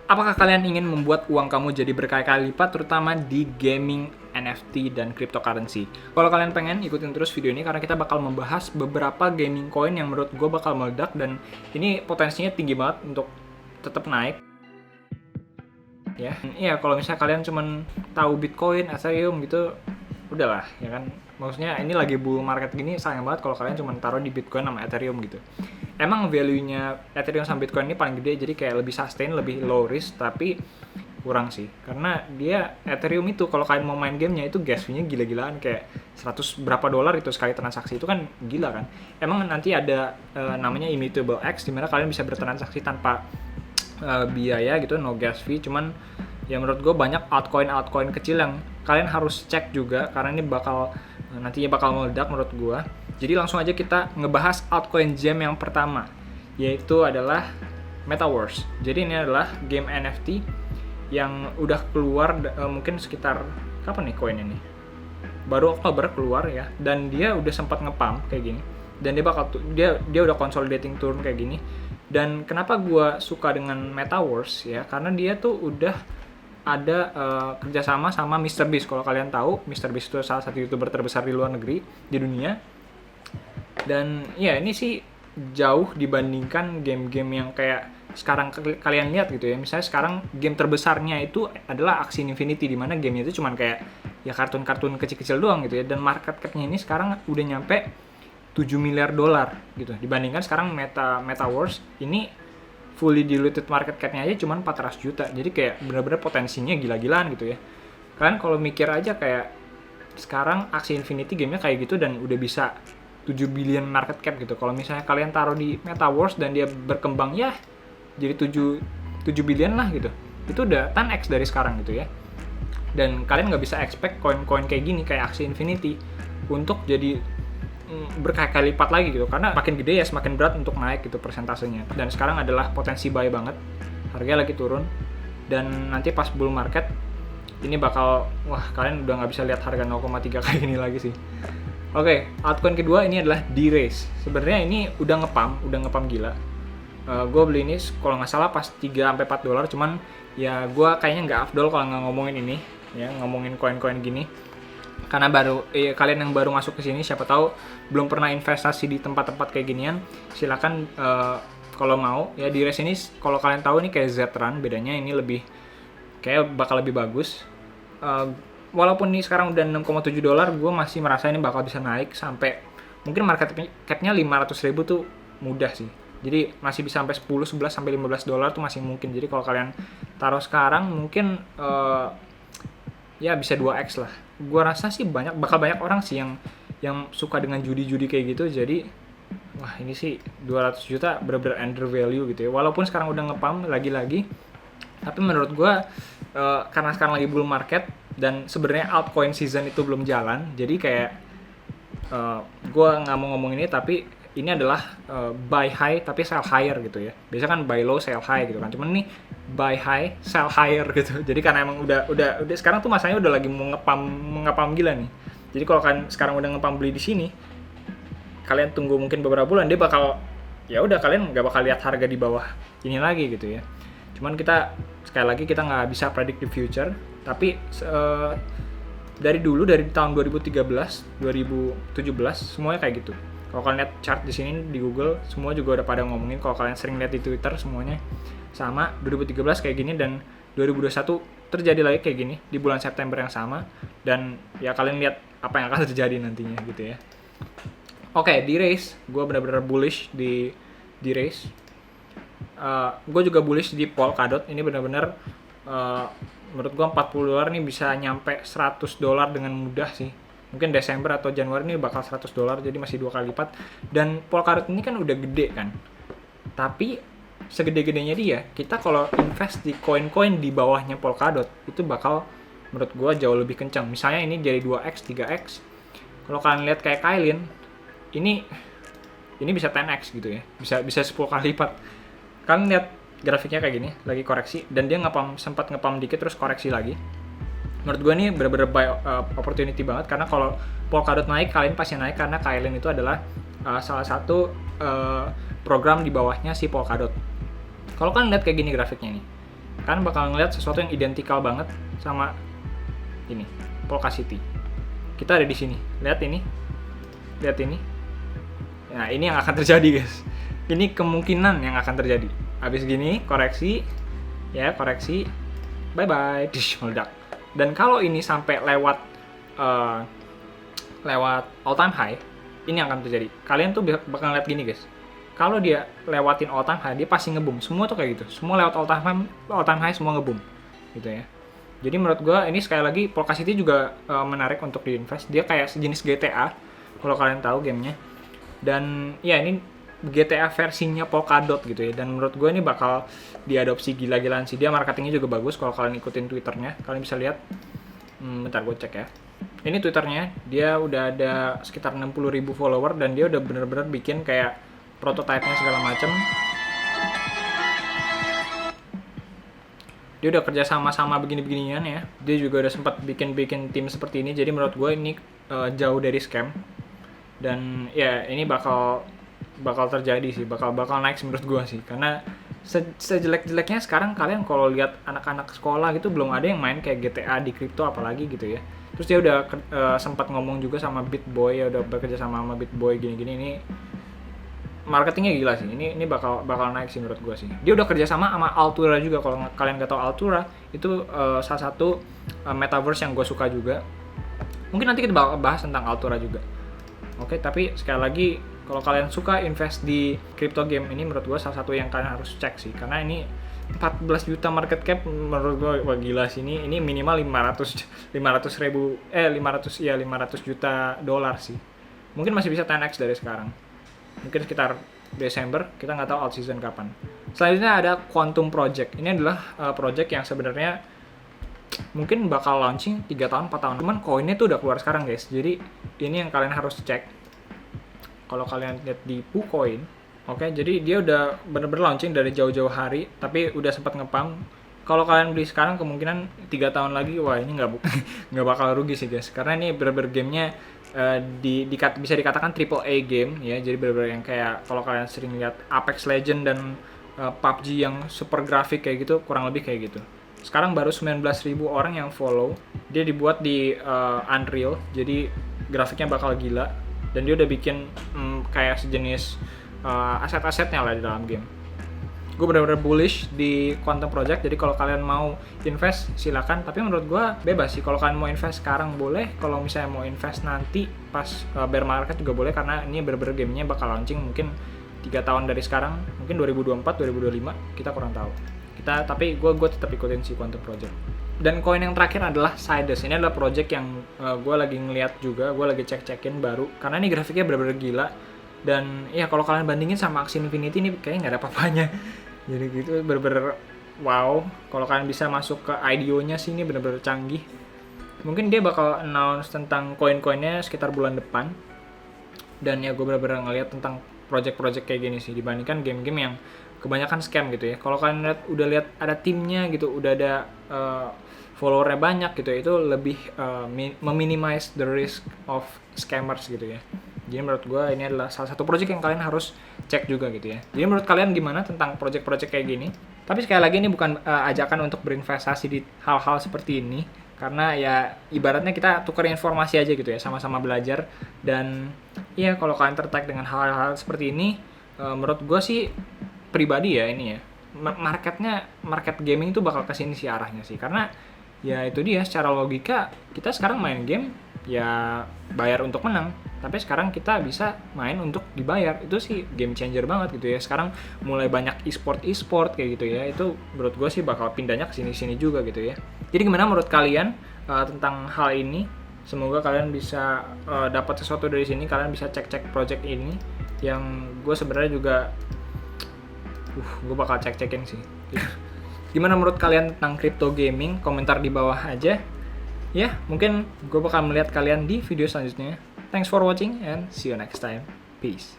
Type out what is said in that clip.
Apakah kalian ingin membuat uang kamu jadi berkali-kali lipat, terutama di gaming, NFT, dan cryptocurrency? Kalau kalian pengen, ikutin terus video ini karena kita bakal membahas beberapa gaming coin yang menurut gue bakal meledak dan ini potensinya tinggi banget untuk tetap naik. Iya, kalau misalnya kalian cuman tahu Bitcoin, Ethereum gitu, udahlah, ya kan. Maksudnya ini lagi bull market gini, sayang banget kalau kalian cuma taruh di Bitcoin sama Ethereum gitu. Emang value-nya Ethereum sama Bitcoin ini paling gede, jadi kayak lebih sustain, lebih low risk, tapi kurang sih. Karena dia Ethereum itu kalau kalian mau main gamenya itu gas fee-nya gila-gilaan, kayak 100 berapa dolar itu sekali transaksi, itu kan gila kan. Emang nanti ada namanya Immutable X, dimana kalian bisa bertransaksi tanpa biaya gitu, no gas fee. Cuman ya menurut gue banyak altcoin kecil yang kalian harus cek juga karena ini nantinya bakal meledak menurut gue. Jadi langsung aja kita ngebahas altcoin gem yang pertama, yaitu adalah Metaverse. Jadi ini adalah game NFT yang udah keluar mungkin sekitar kapan nih koin ini? Baru Oktober keluar ya, dan dia udah sempat ngepump kayak gini. Dan dia udah consolidating turun kayak gini. Dan kenapa gue suka dengan Metaverse ya? Karena dia tuh udah ada kerjasama sama MrBeast. Kalau kalian tahu, MrBeast itu salah satu YouTuber terbesar di luar negeri, di dunia. Dan ya ini sih jauh dibandingkan game-game yang kayak sekarang kalian lihat gitu ya. Misalnya sekarang game terbesarnya itu adalah Axie Infinity, di mana gamenya itu cuman kayak ya kartun-kartun kecil-kecil doang gitu ya. Dan market cap-nya ini sekarang udah nyampe 7 miliar dolar gitu. Dibandingkan sekarang Metaverse ini fully diluted market cap-nya aja cuma 400 juta. Jadi kayak benar-benar potensinya gila-gilaan gitu ya. Kalian kalau mikir aja kayak sekarang Axie Infinity gamenya kayak gitu dan udah bisa 7 billion market cap gitu. Kalau misalnya kalian taruh di Metaverse dan dia berkembang ya jadi 7 billion lah gitu. Itu udah 10x dari sekarang gitu ya. Dan kalian nggak bisa expect koin-koin kayak gini kayak Axie Infinity untuk jadi berkali-kali lipat lagi gitu, karena makin gede ya semakin berat untuk naik gitu persentasenya. Dan sekarang adalah potensi buy banget, harganya lagi turun, dan nanti pas bull market ini bakal, wah kalian udah nggak bisa lihat harga 0,3 kayak gini lagi sih. Oke, altcoin kedua ini adalah D-Race. Sebenarnya ini udah ngepump gila. Gue beli ini kalau nggak salah pas 3-4 dolar, cuman ya gue kayaknya nggak afdol kalau nggak ngomongin ini ya, ngomongin koin-koin gini. Karena kalian yang baru masuk ke sini, siapa tahu belum pernah investasi di tempat-tempat kayak ginian, silakan kalau mau ya. Di race ini kalau kalian tahu ini kayak Z-Run, bedanya ini bakal lebih bagus. Walaupun ini sekarang udah 6,7 dolar, gue masih merasa ini bakal bisa naik sampai mungkin market cap-nya 500 ribu tuh mudah sih. Jadi masih bisa sampai 10, 11 sampai 15 dolar tuh masih mungkin. Jadi kalau kalian taruh sekarang mungkin ya bisa 2x lah. Gua rasa sih bakal banyak orang sih yang suka dengan judi-judi kayak gitu. Jadi wah ini sih 200 juta bener-bener under value gitu ya. Walaupun sekarang udah ngepump lagi-lagi, tapi menurut gua karena sekarang lagi bull market dan sebenarnya altcoin season itu belum jalan, jadi kayak gua nggak mau ngomong ini, tapi ini adalah buy high tapi sell higher gitu ya. Biasanya kan buy low sell high gitu kan. Cuman ini buy high sell higher gitu. Jadi karena emang udah sekarang tuh masanya udah lagi mengepam gila nih. Jadi kalau kan sekarang udah ngepam beli di sini, kalian tunggu mungkin beberapa bulan dia bakal, ya udah kalian nggak bakal lihat harga di bawah ini lagi gitu ya. Cuman sekali lagi kita nggak bisa predict the future. Tapi dari tahun 2013, 2017 semuanya kayak gitu. Kalau kalian lihat chart di sini di Google, semua juga udah pada ngomongin. Kalau kalian sering lihat di Twitter, semuanya sama. 2013 kayak gini dan 2021 terjadi lagi kayak gini di bulan September yang sama. Dan ya kalian lihat apa yang akan terjadi nantinya gitu ya. Oke, di race, gue benar-benar bullish di race. Gue juga bullish di Polkadot. Ini benar-benar menurut gue 40 dolar nih bisa nyampe 100 dolar dengan mudah sih. Mungkin Desember atau Januari ini bakal 100 dolar, jadi masih 2 kali lipat. Dan Polkadot ini kan udah gede kan. Tapi segede-gedenya dia, kita kalau invest di koin-koin di bawahnya Polkadot, itu bakal menurut gue jauh lebih kencang. Misalnya ini jadi 2x, 3x. Kalau kalian lihat kayak Kailin, ini bisa 10x gitu ya. Bisa 10 kali lipat. Kalian lihat grafiknya kayak gini, lagi koreksi, dan dia sempat ngepump dikit terus koreksi lagi. Menurut gue ini bener-bener buy opportunity banget, karena kalau Polkadot naik, kalian pasti naik, karena Kailin itu adalah salah satu program di bawahnya si Polkadot. Kalau kalian lihat kayak gini grafiknya nih, Kalian bakal ngeliat sesuatu yang identikal banget sama ini, Polka City. Kita ada di sini. Lihat ini. Nah, ini yang akan terjadi, guys. Ini kemungkinan yang akan terjadi. Habis gini, koreksi. Bye-bye. Dish, meledak. Dan kalau ini sampai lewat all time high, ini yang akan terjadi. Kalian tuh bakal lihat gini, guys. Kalau dia lewatin all time high, dia pasti ngebum. Semua tuh kayak gitu. Semua lewat all time high semua ngebum. Gitu ya. Jadi menurut gue ini sekali lagi Polka City juga menarik untuk diinvest. Dia kayak sejenis GTA kalau kalian tahu gamenya. Dan ya ini GTA versinya Polkadot gitu ya. Dan menurut gue ini bakal diadopsi gila-gilaan sih. Dia marketingnya juga bagus kalau kalian ikutin Twitternya. Kalian bisa lihat. Bentar gue cek ya. Ini Twitternya. Dia udah ada sekitar 60.000 follower dan dia udah bener-bener bikin kayak prototipe-nya segala macem. Dia udah kerja sama begini-beginian ya. Dia juga udah sempat bikin tim seperti ini. Jadi menurut gue ini jauh dari scam. Dan ya ini bakal terjadi sih. Bakal naik sih menurut gue sih. Karena sejelek-jeleknya sekarang kalian kalau lihat anak-anak sekolah gitu belum ada yang main kayak GTA di kripto apalagi gitu ya. Terus dia udah sempat ngomong juga sama BitBoy ya, udah bekerja sama BitBoy gini-gini. Ini marketingnya gila sih. Ini bakal naik sih menurut gue sih. Dia udah kerja sama Altura juga. Kalau kalian nggak tahu Altura itu salah satu metaverse yang gue suka juga. Mungkin nanti kita bakal bahas tentang Altura juga. Oke, tapi sekali lagi kalau kalian suka invest di crypto game ini menurut gue salah satu yang kalian harus cek sih. Karena ini 14 juta market cap menurut gue wah gila sih. Ini minimal 500 juta dolar sih. Mungkin masih bisa 10x dari sekarang. Mungkin sekitar Desember, kita nggak tahu out season kapan. Selanjutnya ada Quantum Project. Ini adalah project yang sebenarnya mungkin bakal launching 3 tahun, 4 tahun. Cuman koinnya tuh udah keluar sekarang, guys. Jadi ini yang kalian harus cek. Kalau kalian lihat di PooCoin, oke, jadi dia udah bener-bener launching dari jauh-jauh hari, tapi udah sempat ngepump. Kalau kalian beli sekarang kemungkinan 3 tahun lagi, wah ini nggak bakal rugi sih, guys. Karena ini bener-bener gamenya bisa dikatakan triple A game ya. Jadi bener-bener yang kayak kalau kalian sering lihat Apex Legends dan PUBG yang super grafik kayak gitu, kurang lebih kayak gitu. Sekarang baru 19.000 orang yang follow. Dia dibuat di Unreal, jadi grafiknya bakal gila. Dan dia udah bikin kayak sejenis aset-asetnya lah di dalam game. Gue benar-benar bullish di Quantum Project. Jadi kalau kalian mau invest silakan. Tapi menurut gue bebas sih. Kalau kalian mau invest sekarang boleh. Kalau misalnya mau invest nanti pas bear market juga boleh. Karena ini benar-benar gamenya bakal launching mungkin 3 tahun dari sekarang. Mungkin 2024, 2025. Kita kurang tahu. Tapi gue tetap ikutin si Quantum Project. Dan koin yang terakhir adalah Sidus. Ini adalah project yang gue lagi ngeliat juga. Gue lagi cek-cekin baru. Karena ini grafiknya benar-benar gila. Dan ya kalau kalian bandingin sama Axie Infinity ini kayaknya nggak ada apa-apanya. Jadi gitu bener-bener wow. Kalau kalian bisa masuk ke IDO-nya sih ini bener-bener canggih. Mungkin dia bakal announce tentang koin-koinnya sekitar bulan depan. Dan ya gue bener-bener ngeliat tentang project-project kayak gini sih dibandingkan game-game yang kebanyakan scam gitu ya. Kalau kalian udah lihat ada timnya gitu, udah ada followernya banyak gitu ya, itu lebih meminimize the risk of scammers gitu ya. Jadi menurut gue ini adalah salah satu project yang kalian harus cek juga gitu ya. Jadi menurut kalian gimana tentang project-project kayak gini? Tapi sekali lagi ini bukan ajakan untuk berinvestasi di hal-hal seperti ini. Karena ya ibaratnya kita tukar informasi aja gitu ya, sama-sama belajar. Dan ya kalau kalian tertarik dengan hal-hal seperti ini, menurut gue sih pribadi ya ini ya. Market gaming itu bakal kesini sih arahnya sih. Karena ya itu dia secara logika kita sekarang main game ya bayar untuk menang, tapi sekarang kita bisa main untuk dibayar. Itu sih game changer banget gitu ya. Sekarang mulai banyak e-sport kayak gitu ya. Itu menurut gue sih bakal pindahnya ke sini juga gitu ya. Jadi gimana menurut kalian tentang hal ini? Semoga kalian bisa dapat sesuatu dari sini. Kalian bisa cek-cek project ini yang gue sebenarnya juga gue bakal cek-cekin sih. Gimana menurut kalian tentang crypto gaming? Komentar di bawah aja. Ya, mungkin gue bakal melihat kalian di video selanjutnya. Thanks for watching and see you next time. Peace.